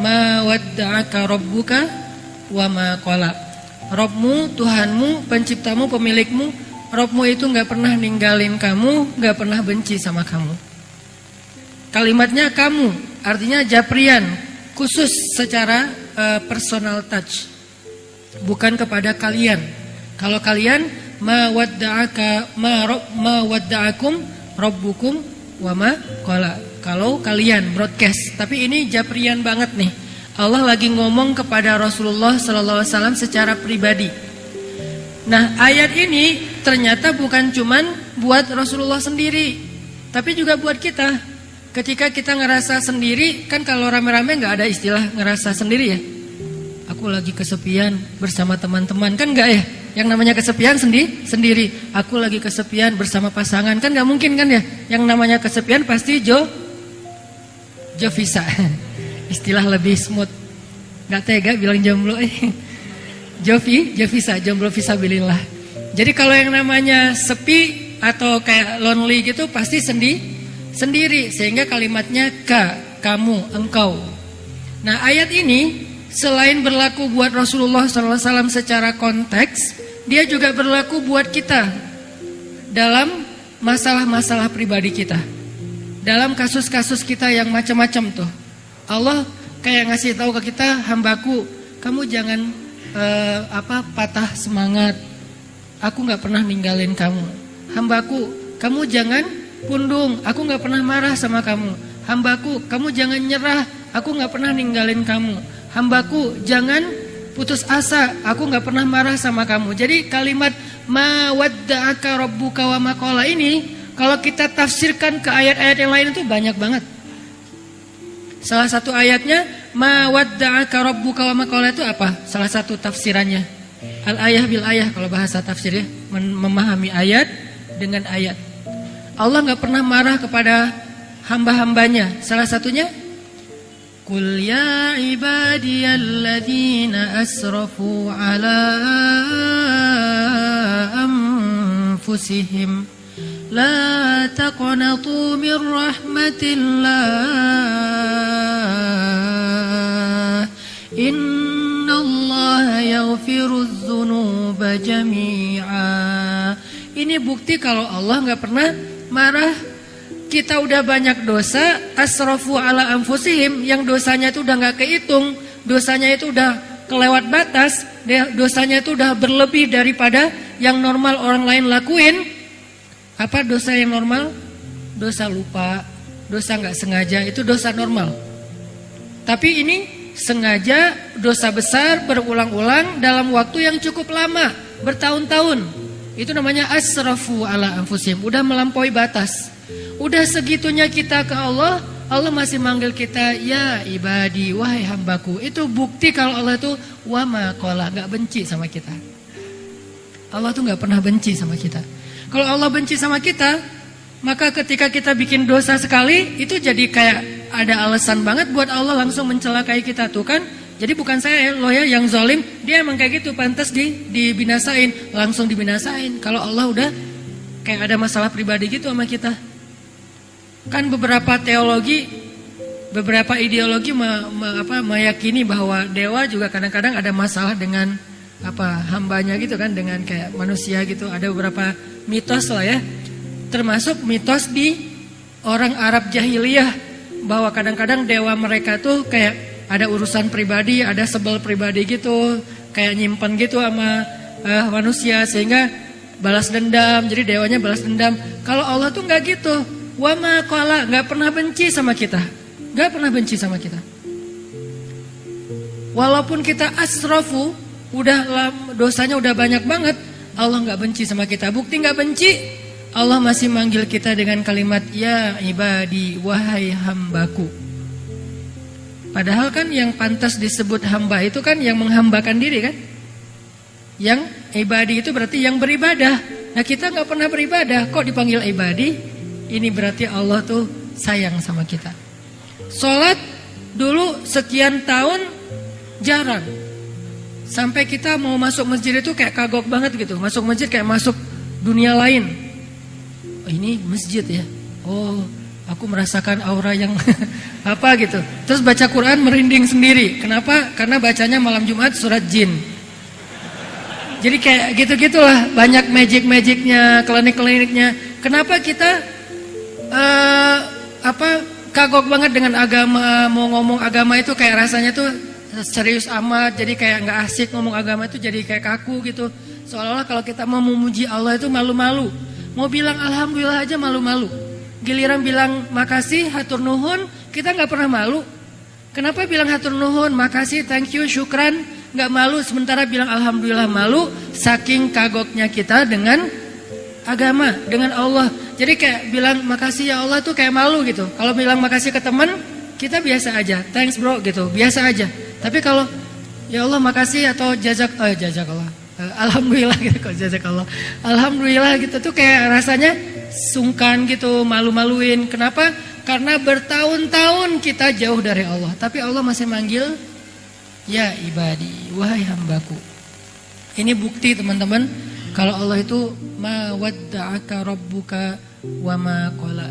ma wadda'aka rabbuka wa ma qala. Rabbmu, Tuhanmu, penciptamu, pemilikmu, Rabbmu itu gak pernah ninggalin kamu, gak pernah benci sama kamu. Kalimatnya kamu, artinya japrian, khusus secara personal touch, bukan kepada kalian. Kalau kalian ma wadda'akum rabbukum wa ma qala. Kalau kalian broadcast, tapi ini japrian banget nih. Allah lagi ngomong kepada Rasulullah sallallahu alaihi wasallam secara pribadi. Nah, ayat ini ternyata bukan cuman buat Rasulullah sendiri, tapi juga buat kita. Ketika kita ngerasa sendiri, kan kalau rame-rame gak ada istilah ngerasa sendiri ya. Aku lagi kesepian bersama teman-teman, kan gak ya? Yang namanya kesepian sendiri. Aku lagi kesepian bersama pasangan, kan gak mungkin kan ya? Yang namanya kesepian pasti Jovisa. Istilah lebih smooth. Gak tega bilang jomblo. Jovisa, jomblo visabilillah. Jadi kalau yang namanya sepi atau kayak lonely gitu pasti sendiri, sehingga kalimatnya kamu, engkau. Nah, ayat ini selain berlaku buat Rasulullah SAW secara konteks, dia juga berlaku buat kita dalam masalah-masalah pribadi kita, dalam kasus-kasus kita yang macam-macam tuh. Allah kayak ngasih tahu ke kita, hambaku, kamu jangan patah semangat. Aku gak pernah ninggalin kamu. Hambaku, kamu jangan pundung, aku gak pernah marah sama kamu. Hambaku, kamu jangan nyerah, aku gak pernah ninggalin kamu. Hambaku, jangan putus asa, aku gak pernah marah sama kamu. Jadi kalimat ma wadda'aka rabbuka wa ma qala ini, kalau kita tafsirkan ke ayat-ayat yang lain itu banyak banget. Salah satu ayatnya ma wadda'aka rabbuka wa ma qala itu apa? Salah satu tafsirannya al-ayah bil ayah, kalau bahasa tafsir ya, memahami ayat dengan ayat. Allah gak pernah marah kepada hamba-hambanya. Salah satunya Qul ya ibadiyalladzina asrafu ala anfusihim la taqnatu min rahmatillah innallaha yaghfirudz dzunuba jami'a. Ini bukti kalau Allah gak pernah marah. Kita udah banyak dosa, asrafu ala anfusihim, yang dosanya itu udah gak kehitung, dosanya itu udah kelewat batas, dosanya itu udah berlebih daripada yang normal orang lain lakuin. Apa dosa yang normal? Dosa lupa, dosa gak sengaja, itu dosa normal. Tapi ini sengaja, dosa besar, berulang-ulang dalam waktu yang cukup lama, bertahun-tahun. Itu namanya asrafu ala anfusihim, udah melampaui batas. Udah segitunya kita ke Allah, Allah masih manggil kita ya ibadi, wahai hambaku. Itu bukti kalau Allah itu wa ma qala, gak benci sama kita. Allah tuh gak pernah benci sama kita. Kalau Allah benci sama kita, maka ketika kita bikin dosa sekali, itu jadi kayak ada alasan banget buat Allah langsung mencelakai kita tuh kan. Jadi bukan saya loh ya yang zalim, dia emang kayak gitu, pantas dibinasain, langsung dibinasain. Kalau Allah udah kayak ada masalah pribadi gitu sama kita. Kan beberapa teologi, beberapa ideologi meyakini bahwa dewa juga kadang-kadang ada masalah dengan hambanya gitu kan, dengan kayak manusia gitu. Ada beberapa mitos lah ya, termasuk mitos di orang Arab jahiliyah, bahwa kadang-kadang dewa mereka tuh kayak ada urusan pribadi, ada sebel pribadi gitu, kayak nyimpen gitu sama manusia sehingga balas dendam. Jadi dewanya balas dendam. Kalau Allah tuh nggak gitu. Wa ma qala, gak pernah benci sama kita. Gak pernah benci sama kita. Walaupun kita asrafu, dosanya udah banyak banget, Allah gak benci sama kita. Bukti gak benci, Allah masih manggil kita dengan kalimat ya ibadi, wahai hambaku. Padahal kan yang pantas disebut hamba itu kan yang menghambakan diri kan. Yang ibadi itu berarti yang beribadah. Nah kita gak pernah beribadah, kok dipanggil ibadi? Ini berarti Allah tuh sayang sama kita. Sholat dulu sekian tahun jarang. Sampai kita mau masuk masjid itu kayak kagok banget gitu. Masuk masjid kayak masuk dunia lain. Oh, ini masjid ya. Oh aku merasakan aura yang apa gitu. Terus baca Quran merinding sendiri. Kenapa? Karena bacanya malam Jumat surat jin. Jadi kayak gitu-gitulah, banyak magic-magicnya, klinik-kliniknya. Kenapa kita kagok banget dengan agama, mau ngomong agama itu kayak rasanya tuh serius amat, jadi kayak nggak asik ngomong agama itu, jadi kayak kaku gitu. Seolah-olah kalau kita mau memuji Allah itu malu-malu. Mau bilang alhamdulillah aja malu-malu. Giliran bilang makasih, hatur nuhun, kita nggak pernah malu. Kenapa bilang hatur nuhun, makasih, thank you, syukran, nggak malu, sementara bilang alhamdulillah malu, saking kagoknya kita dengan agama, dengan Allah. Jadi kayak bilang makasih ya Allah tuh kayak malu gitu. Kalau bilang makasih ke teman, kita biasa aja, thanks bro gitu, biasa aja. Tapi kalau ya Allah makasih atau jazakallah, alhamdulillah gitu, kok jazakallah, alhamdulillah gitu tuh kayak rasanya sungkan gitu, malu-maluin. Kenapa? Karena bertahun-tahun kita jauh dari Allah, tapi Allah masih manggil ya ibadi, wahai hambaku. Ini bukti teman-teman kalau Allah itu ma wadda'aka rabbuka wa ma qala.